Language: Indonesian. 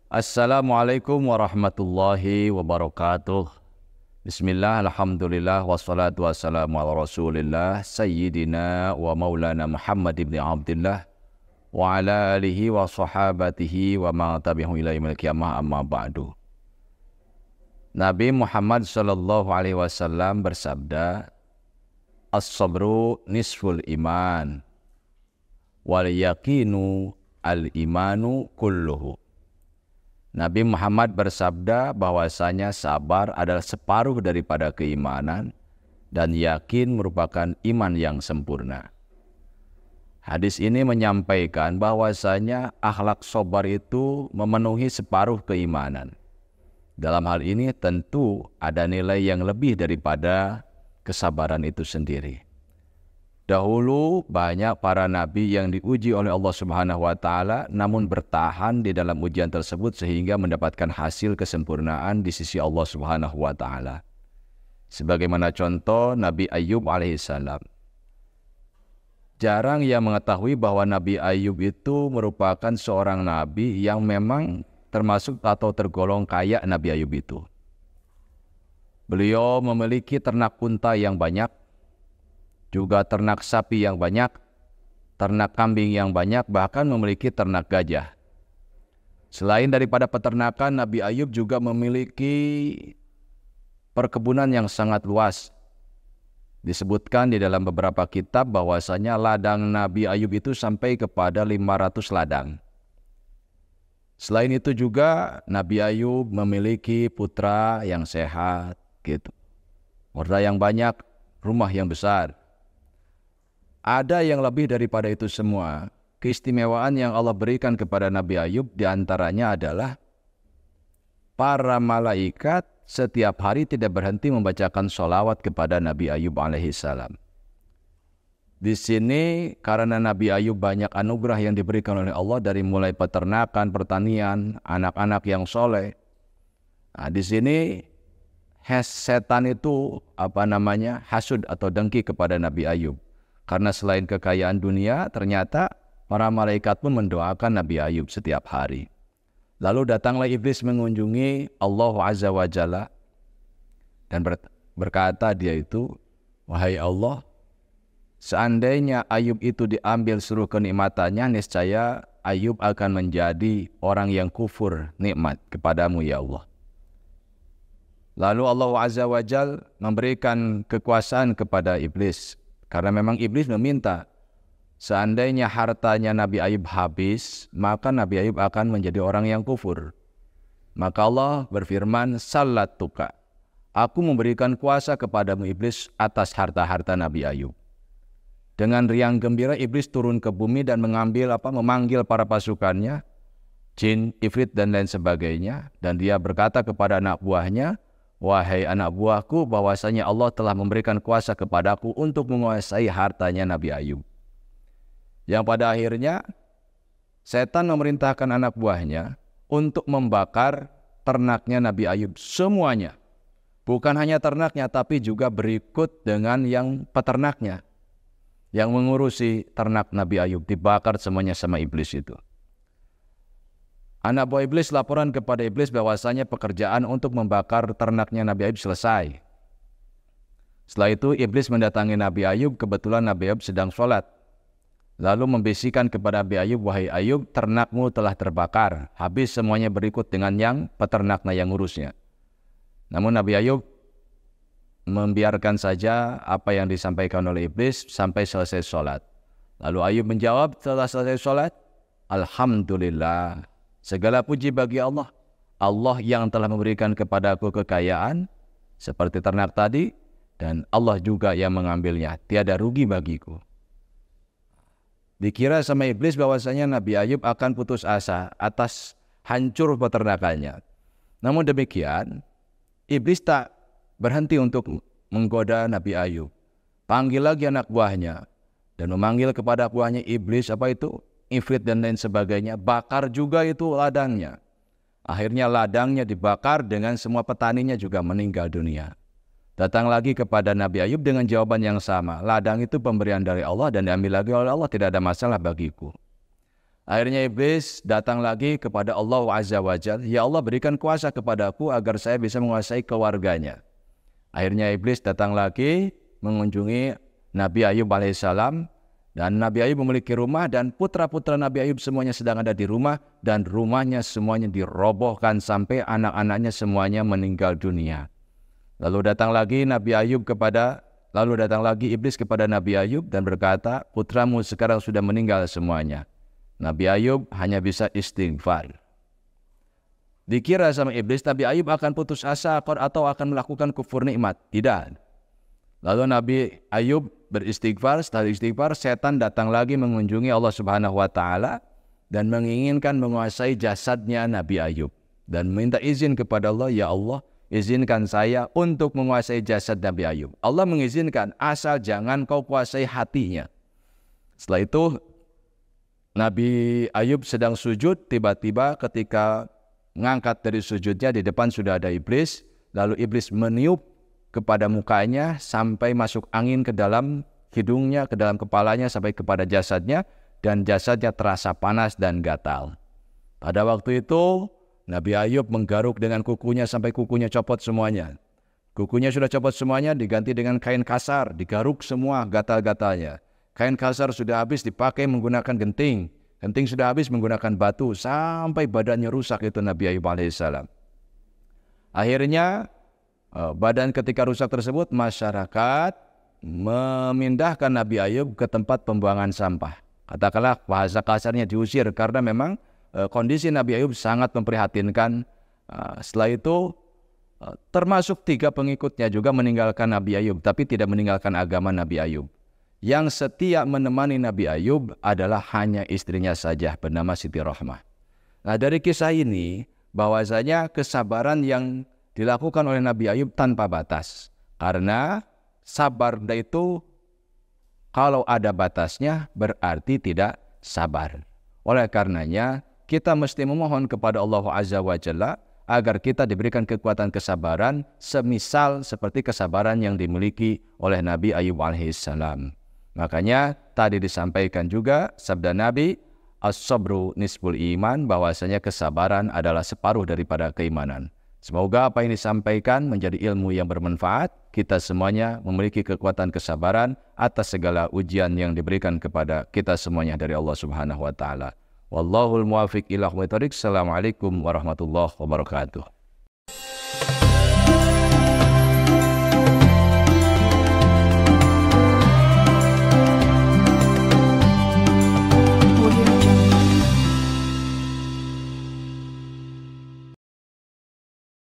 Assalamualaikum warahmatullahi wabarakatuh. Bismillah, alhamdulillah, wassalatu wassalamu ala rasulillah Sayyidina wa maulana Muhammad ibn Abdullah wa ala alihi wa sahabatihi wa ma tabi'ahum ila yaumil qiyamah, amma ba'du. Nabi Muhammad sallallahu alaihi wasallam bersabda, as-sabru nisful iman wal yaqinu al-imanu kulluhu. Nabi Muhammad bersabda bahwasanya sabar adalah separuh daripada keimanan dan yakin merupakan iman yang sempurna. Hadis ini menyampaikan bahwasanya akhlak sabar itu memenuhi separuh keimanan. Dalam hal ini tentu ada nilai yang lebih daripada kesabaran itu sendiri. Dahulu banyak para nabi yang diuji oleh Allah Subhanahu wa taala namun bertahan di dalam ujian tersebut sehingga mendapatkan hasil kesempurnaan di sisi Allah Subhanahu wa taala. Sebagaimana contoh Nabi Ayub alaihissalam. Jarang yang mengetahui bahwa Nabi Ayub itu merupakan seorang nabi yang memang termasuk atau tergolong kaya. Nabi Ayub itu, beliau memiliki ternak unta yang banyak, juga ternak sapi yang banyak, ternak kambing yang banyak, bahkan memiliki ternak gajah. Selain daripada peternakan, Nabi Ayub juga memiliki perkebunan yang sangat luas. Disebutkan di dalam beberapa kitab bahwasanya ladang Nabi Ayub itu sampai kepada 500 ladang. Selain itu juga Nabi Ayub memiliki putra yang sehat, gitu. Putra yang banyak, rumah yang besar. Ada yang lebih daripada itu semua. Keistimewaan yang Allah berikan kepada Nabi Ayub diantaranya adalah para malaikat setiap hari tidak berhenti membacakan sholawat kepada Nabi Ayub alaihissalam. Di sini karena Nabi Ayub banyak anugerah yang diberikan oleh Allah dari mulai peternakan, pertanian, anak-anak yang soleh. Nah, di sini setan itu hasud atau dengki kepada Nabi Ayub. Karena selain kekayaan dunia, ternyata para malaikat pun mendoakan Nabi Ayub setiap hari. Lalu datanglah iblis mengunjungi Allah Azza wa Jalla dan berkata dia itu, wahai Allah, seandainya Ayub itu diambil seluruh kenikmatannya, niscaya Ayub akan menjadi orang yang kufur nikmat kepadamu ya Allah. Lalu Allah Azza wa Jalla memberikan kekuasaan kepada iblis. Karena memang iblis meminta, seandainya hartanya Nabi Ayub habis, maka Nabi Ayub akan menjadi orang yang kufur. Maka Allah berfirman, Salatuka, aku memberikan kuasa kepadamu iblis atas harta-harta Nabi Ayub. Dengan riang gembira iblis turun ke bumi dan memanggil para pasukannya, jin, ifrit dan lain sebagainya. Dan dia berkata kepada anak buahnya, wahai anak buahku, bahwasanya Allah telah memberikan kuasa kepadaku untuk menguasai hartanya Nabi Ayub. Yang pada akhirnya setan memerintahkan anak buahnya untuk membakar ternaknya Nabi Ayub semuanya. Bukan hanya ternaknya tapi juga berikut dengan yang peternaknya yang mengurusi ternak Nabi Ayub, dibakar semuanya sama iblis itu. Anak buah iblis laporan kepada iblis bahwasanya pekerjaan untuk membakar ternaknya Nabi Ayub selesai. Setelah itu iblis mendatangi Nabi Ayub, kebetulan Nabi Ayub sedang sholat. Lalu membisikkan kepada Nabi Ayub, wahai Ayub, ternakmu telah terbakar, habis semuanya berikut dengan yang peternaknya yang ngurusnya. Namun Nabi Ayub membiarkan saja apa yang disampaikan oleh iblis sampai selesai sholat. Lalu Ayub menjawab setelah selesai sholat, Alhamdulillah, segala puji bagi Allah. Allah yang telah memberikan kepadaku kekayaan seperti ternak tadi, dan Allah juga yang mengambilnya. Tiada rugi bagiku. Dikira sama iblis bahwasanya Nabi Ayub akan putus asa atas hancur peternakannya. Namun demikian, iblis tak berhenti untuk menggoda Nabi Ayub. Panggil lagi anak buahnya dan memanggil kepada buahnya iblis ifrit dan lain sebagainya, bakar juga itu ladangnya. Akhirnya ladangnya dibakar dengan semua petaninya juga meninggal dunia. Datang lagi kepada Nabi Ayub dengan jawaban yang sama. Ladang itu pemberian dari Allah dan diambil lagi oleh Allah, tidak ada masalah bagiku. Akhirnya iblis datang lagi kepada Allah Azza wa Jalla, ya Allah berikan kuasa kepadaku agar saya bisa menguasai keluarganya. Akhirnya iblis datang lagi mengunjungi Nabi Ayub alaihissalam, dan Nabi Ayub memiliki rumah dan putra-putra Nabi Ayub semuanya sedang ada di rumah, dan rumahnya semuanya dirobohkan sampai anak-anaknya semuanya meninggal dunia. Lalu datang lagi iblis kepada Nabi Ayub dan berkata, putramu sekarang sudah meninggal semuanya. Nabi Ayub hanya bisa istighfar. Dikira sama iblis Nabi Ayub akan putus asa atau akan melakukan kufur nikmat. Tidak. Lalu Nabi Ayub beristighfar, setelah istighfar setan datang lagi mengunjungi Allah Subhanahu wa taala dan menginginkan menguasai jasadnya Nabi Ayub dan minta izin kepada Allah, ya Allah, izinkan saya untuk menguasai jasad Nabi Ayub. Allah mengizinkan asal jangan kau kuasai hatinya. Setelah itu Nabi Ayub sedang sujud, tiba-tiba ketika mengangkat dari sujudnya di depan sudah ada iblis, lalu iblis meniup kepada mukanya sampai masuk angin ke dalam hidungnya, ke dalam kepalanya sampai kepada jasadnya, dan jasadnya terasa panas dan gatal. Pada waktu itu Nabi Ayub menggaruk dengan kukunya sampai kukunya copot semuanya. Kukunya sudah copot semuanya, diganti dengan kain kasar, digaruk semua gatal-gatalnya. Kain kasar sudah habis dipakai menggunakan genting. Genting sudah habis menggunakan batu sampai badannya rusak itu Nabi Ayub alaihissalam. Akhirnya badan ketika rusak tersebut, masyarakat memindahkan Nabi Ayub ke tempat pembuangan sampah. Katakanlah bahasa kasarnya diusir karena memang kondisi Nabi Ayub sangat memprihatinkan. Setelah itu termasuk 3 pengikutnya juga meninggalkan Nabi Ayub, tapi tidak meninggalkan agama Nabi Ayub. Yang setia menemani Nabi Ayub adalah hanya istrinya saja bernama Siti Rahmah. Nah, dari kisah ini bahwasanya kesabaran yang dilakukan oleh Nabi Ayub tanpa batas. Karena sabar itu kalau ada batasnya berarti tidak sabar. Oleh karenanya kita mesti memohon kepada Allah Azza wa Jalla agar kita diberikan kekuatan kesabaran semisal seperti kesabaran yang dimiliki oleh Nabi Ayub alaihissalam. Makanya tadi disampaikan juga sabda Nabi, as-sabru nisful iman, bahwasanya kesabaran adalah separuh daripada keimanan. Semoga apa yang disampaikan menjadi ilmu yang bermanfaat. Kita semuanya memiliki kekuatan kesabaran atas segala ujian yang diberikan kepada kita semuanya dari Allah Subhanahu wa taala. Wallahul muwaffiq ila aqwamit thoriq. Assalamualaikum warahmatullahi wabarakatuh.